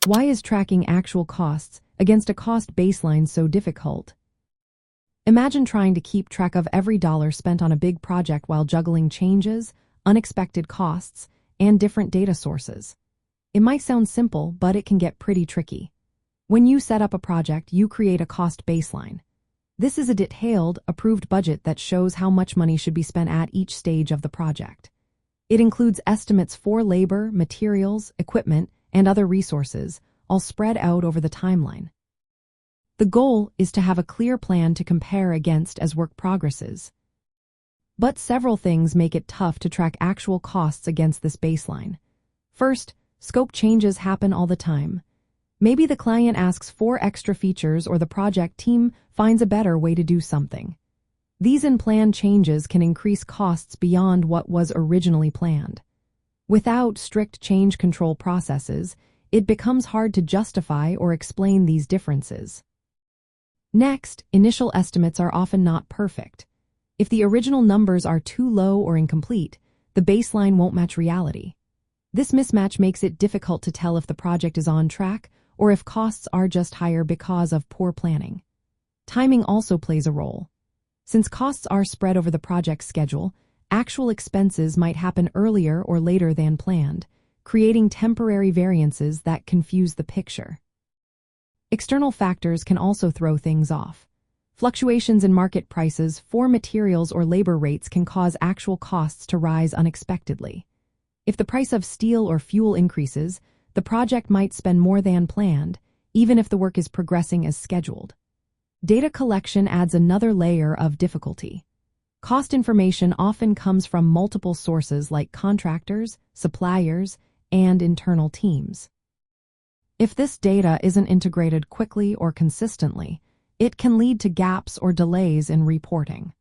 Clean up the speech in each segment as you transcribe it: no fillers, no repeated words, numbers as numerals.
Why is tracking actual costs against a cost baseline so difficult? Imagine trying to keep track of every dollar spent on a big project while juggling changes, unexpected costs, and different data sources. It might sound simple, but it can get pretty tricky. When you set up a project, you create a cost baseline. This is a detailed, approved budget that shows how much money should be spent at each stage of the project. It includes estimates for labor, materials, equipment, and other resources, all spread out over the timeline. The goal is to have a clear plan to compare against as work progresses. But several things make it tough to track actual costs against this baseline. First, scope changes happen all the time. Maybe the client asks for extra features or the project team finds a better way to do something. These unplanned changes can increase costs beyond what was originally planned. Without strict change control processes, it becomes hard to justify or explain these differences. Next, initial estimates are often not perfect. If the original numbers are too low or incomplete, the baseline won't match reality. This mismatch makes it difficult to tell if the project is on track or if costs are just higher because of poor planning. Timing also plays a role. Since costs are spread over the project schedule, actual expenses might happen earlier or later than planned, creating temporary variances that confuse the picture. External factors can also throw things off. Fluctuations in market prices for materials or labor rates can cause actual costs to rise unexpectedly. If the price of steel or fuel increases, the project might spend more than planned, even if the work is progressing as scheduled. Data collection adds another layer of difficulty. Cost information often comes from multiple sources like contractors, suppliers, and internal teams. If this data isn't integrated quickly or consistently, it can lead to gaps or delays in reporting.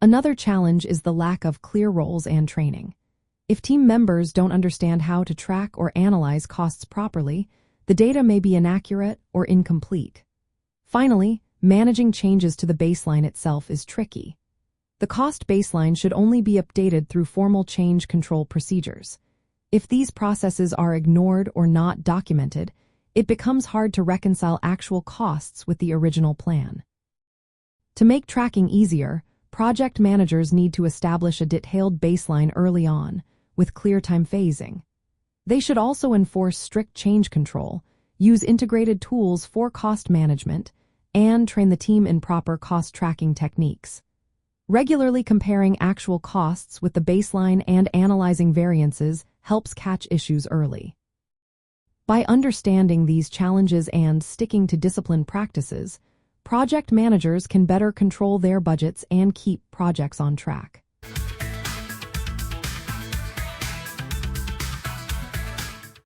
Another challenge is the lack of clear roles and training. If team members don't understand how to track or analyze costs properly, the data may be inaccurate or incomplete. Finally, managing changes to the baseline itself is tricky. The cost baseline should only be updated through formal change control procedures. If these processes are ignored or not documented, it becomes hard to reconcile actual costs with the original plan. To make tracking easier, project managers need to establish a detailed baseline early on, with clear time phasing. They should also enforce strict change control, use integrated tools for cost management, and train the team in proper cost tracking techniques. Regularly comparing actual costs with the baseline and analyzing variances helps catch issues early. By understanding these challenges and sticking to disciplined practices, project managers can better control their budgets and keep projects on track.